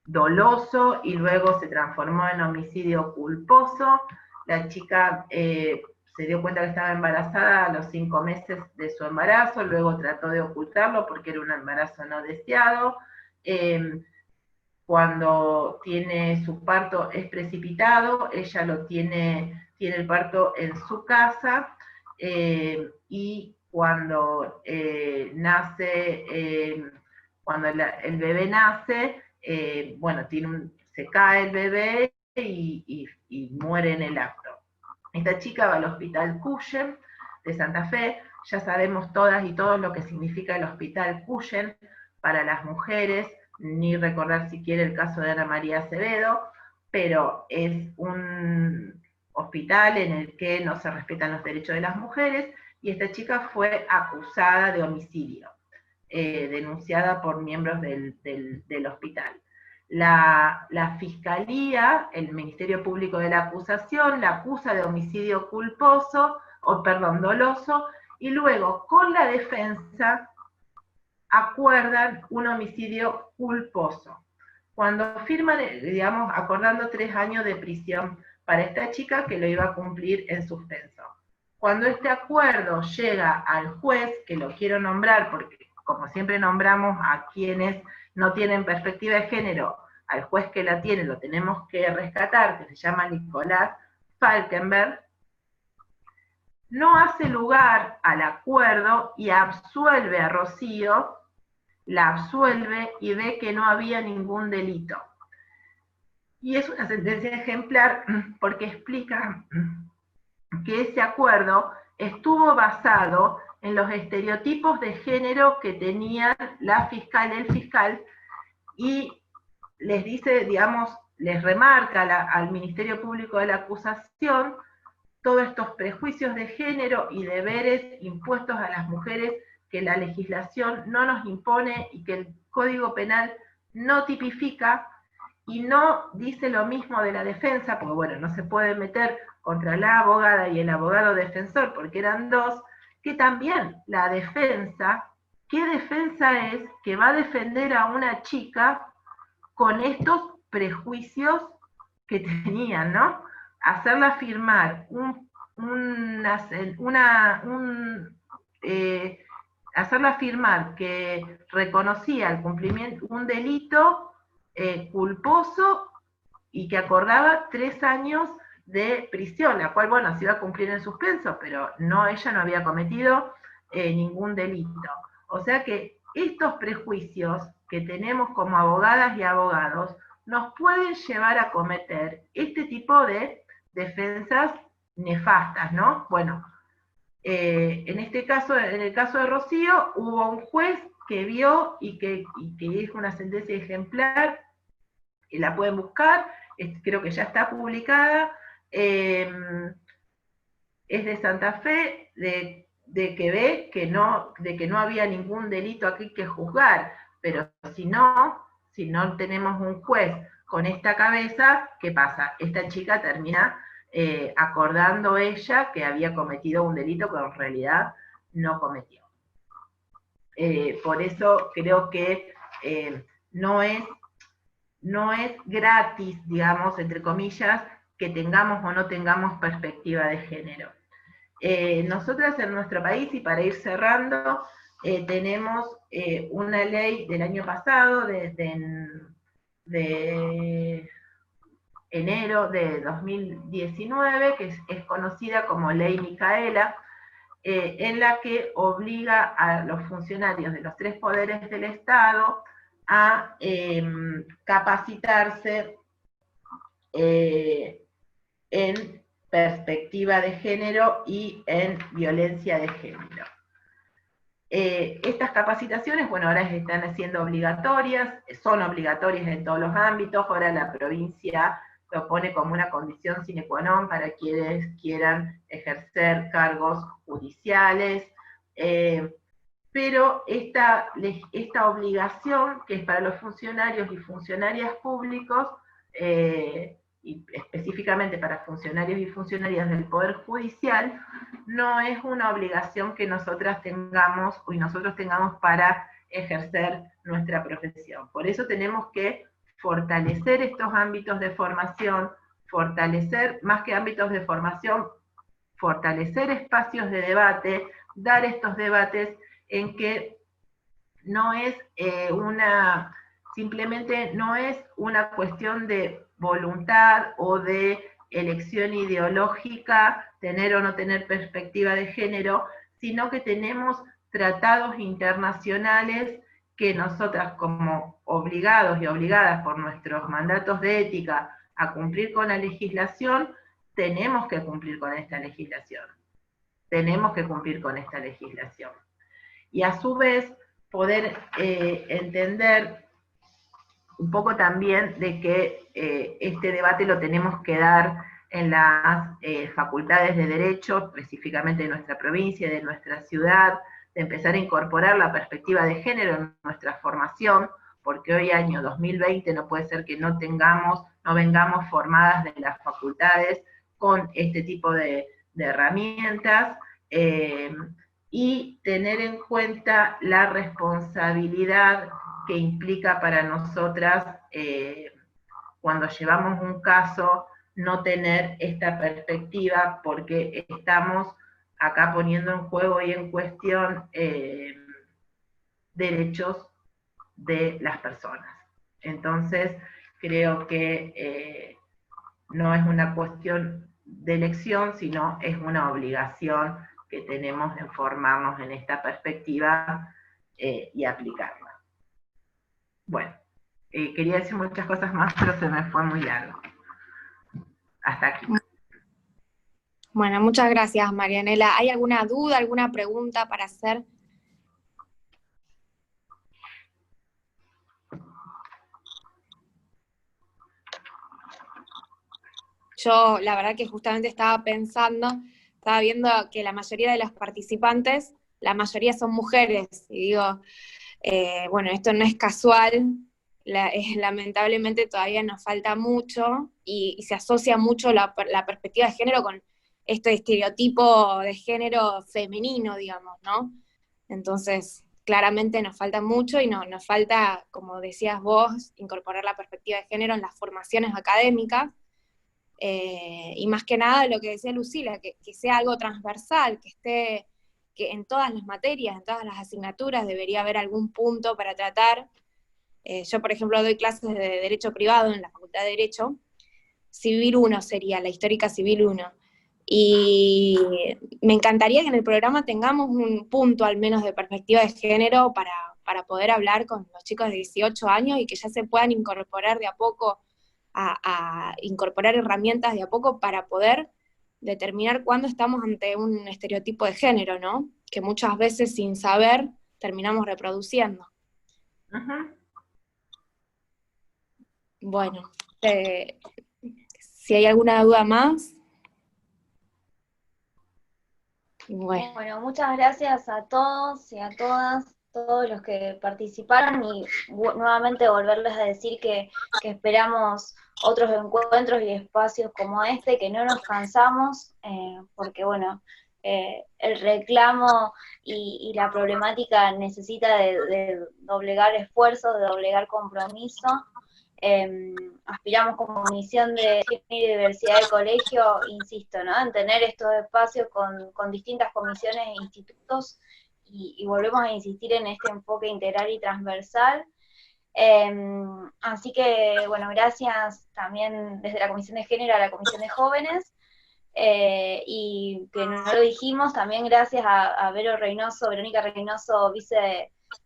doloso y luego se transformó en homicidio culposo. La chica se dio cuenta que estaba embarazada a los 5 meses de su embarazo, luego trató de ocultarlo porque era un embarazo no deseado. Cuando tiene su parto es precipitado, ella tiene el parto en su casa, y cuando cuando el bebé nace, bueno, se cae el bebé y muere en el acto. Esta chica va al hospital Cuyen de Santa Fe. Ya sabemos todas y todos lo que significa el hospital Cuyen para las mujeres, ni recordar siquiera el caso de Ana María Acevedo, pero es un hospital en el que no se respetan los derechos de las mujeres, y esta chica fue acusada de homicidio, denunciada por miembros del hospital. La Fiscalía, el Ministerio Público de la Acusación, la acusa de homicidio culposo, doloso, y luego con la defensa acuerdan un homicidio culposo. Cuando firman, digamos, acordando 3 años de prisión para esta chica que lo iba a cumplir en suspenso. Cuando este acuerdo llega al juez, que lo quiero nombrar porque como siempre nombramos a quienes no tienen perspectiva de género, al juez que la tiene lo tenemos que rescatar, que se llama Nicolás Falkenberg, no hace lugar al acuerdo y absuelve a Rocío, la absuelve y ve que no había ningún delito. Y es una sentencia ejemplar porque explica que ese acuerdo estuvo basado en los estereotipos de género que tenían la fiscal, el fiscal, y les dice, digamos, les remarca al Ministerio Público de la Acusación todos estos prejuicios de género y deberes impuestos a las mujeres que la legislación no nos impone y que el Código Penal no tipifica, y no dice lo mismo de la defensa, porque bueno, no se puede meter contra la abogada y el abogado defensor, porque eran dos, que también la defensa, ¿qué defensa es que va a defender a una chica con estos prejuicios que tenían, ¿no? Hacerla firmar hacerla afirmar que reconocía el cumplimiento, un delito culposo, y que acordaba 3 años de prisión, la cual, bueno, se iba a cumplir en suspenso, pero ella no había cometido ningún delito. O sea que estos prejuicios que tenemos como abogadas y abogados nos pueden llevar a cometer este tipo de defensas nefastas, ¿no? Bueno, en este caso, en el caso de Rocío, hubo un juez que vio y que dijo una sentencia ejemplar, que la pueden buscar, creo que ya está publicada, es de Santa Fe, de que ve que no había ningún delito aquí que juzgar, pero si no tenemos un juez con esta cabeza, ¿qué pasa? Esta chica termina acordando ella que había cometido un delito que en realidad no cometió. Por eso creo que no es gratis, digamos, entre comillas, que tengamos o no tengamos perspectiva de género. Nosotras en nuestro país, y para ir cerrando, tenemos una ley del año pasado, de enero de 2019, que es conocida como Ley Micaela, en la que obliga a los funcionarios de los 3 poderes del Estado a capacitarse en perspectiva de género y en violencia de género. Estas capacitaciones, bueno, ahora están siendo obligatorias, son obligatorias en todos los ámbitos, ahora la provincia lo pone como una condición sine qua non para quienes quieran ejercer cargos judiciales, pero esta obligación, que es para los funcionarios y funcionarias públicos, y específicamente para funcionarios y funcionarias del Poder Judicial, no es una obligación que nosotros tengamos para ejercer nuestra profesión. Por eso tenemos que fortalecer estos ámbitos de formación, fortalecer, más que ámbitos de formación, fortalecer espacios de debate, dar estos debates en que no es simplemente no es una cuestión de voluntad o de elección ideológica, tener o no tener perspectiva de género, sino que tenemos tratados internacionales que nosotras, como obligados y obligadas por nuestros mandatos de ética a cumplir con la legislación, tenemos que cumplir con esta legislación. Tenemos que cumplir con esta legislación. Y a su vez, poder entender un poco también de que este debate lo tenemos que dar en las facultades de Derecho, específicamente de nuestra provincia, de nuestra ciudad, de empezar a incorporar la perspectiva de género en nuestra formación, porque hoy, año 2020, no puede ser que no vengamos formadas de las facultades con este tipo de herramientas, y tener en cuenta la responsabilidad que implica para nosotras, cuando llevamos un caso, no tener esta perspectiva, porque estamos acá poniendo en juego y en cuestión derechos de las personas. Entonces, creo que no es una cuestión de elección, sino es una obligación que tenemos en formarnos en esta perspectiva y aplicarla. Bueno, quería decir muchas cosas más, pero se me fue muy largo. Hasta aquí. Bueno, muchas gracias, Marianela. ¿Hay alguna duda, alguna pregunta para hacer? Yo, la verdad que justamente estaba viendo que la mayoría de los participantes, la mayoría son mujeres, y digo, bueno, esto no es casual, lamentablemente todavía nos falta mucho, y se asocia mucho la perspectiva de género con este estereotipo de género femenino, digamos, ¿no? Entonces, claramente nos falta mucho, y nos falta, como decías vos, incorporar la perspectiva de género en las formaciones académicas, y más que nada lo que decía Lucila, que sea algo transversal, que en todas las materias, en todas las asignaturas debería haber algún punto para tratar. Yo, por ejemplo, doy clases de Derecho Privado en la Facultad de Derecho. Civil 1 sería, la histórica Civil 1. Y me encantaría que en el programa tengamos un punto al menos de perspectiva de género para poder hablar con los chicos de 18 años y que ya se puedan incorporar de a poco, a incorporar herramientas de a poco para poder determinar cuándo estamos ante un estereotipo de género, ¿no? Que muchas veces sin saber terminamos reproduciendo. Bueno, si hay alguna duda más. Bueno, muchas gracias a todos y a todas, todos los que participaron, y nuevamente volverles a decir que esperamos otros encuentros y espacios como este, que no nos cansamos, porque bueno, el reclamo y la problemática necesita de doblegar esfuerzos, de doblegar compromiso. Aspiramos como misión de diversidad de colegio, insisto, ¿no?, en tener estos espacios con distintas comisiones e institutos, y volvemos a insistir en este enfoque integral y transversal. Así que, bueno, gracias también desde la Comisión de Género a la Comisión de Jóvenes, y que no lo dijimos, también gracias a Verónica Reynoso,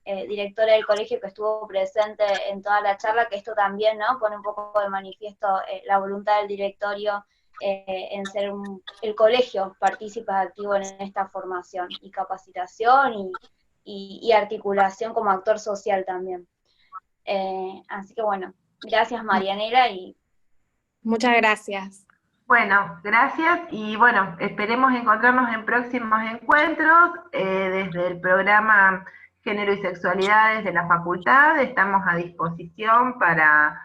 directora del colegio que estuvo presente en toda la charla, que esto también, ¿no?, pone un poco de manifiesto la voluntad del directorio en ser el colegio partícipe activo en esta formación y capacitación y articulación como actor social también. Así que bueno, gracias Marianela y... Muchas gracias. Bueno, gracias y bueno, esperemos encontrarnos en próximos encuentros desde el programa Género y Sexualidades de la Facultad. Estamos a disposición para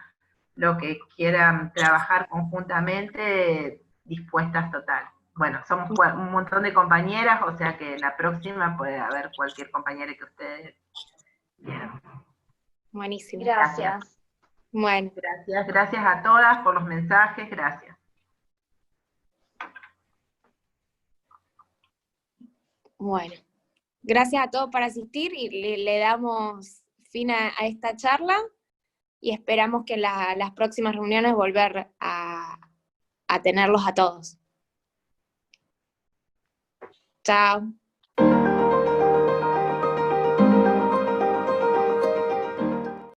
lo que quieran trabajar conjuntamente, dispuestas total. Bueno, somos un montón de compañeras, o sea que la próxima puede haber cualquier compañera que ustedes quieran. Buenísimo. Gracias. Bueno. Gracias a todas por los mensajes, gracias. Bueno, gracias a todos por asistir y le damos fin a esta charla y esperamos que en las próximas reuniones volver a tenerlos a todos. Chao.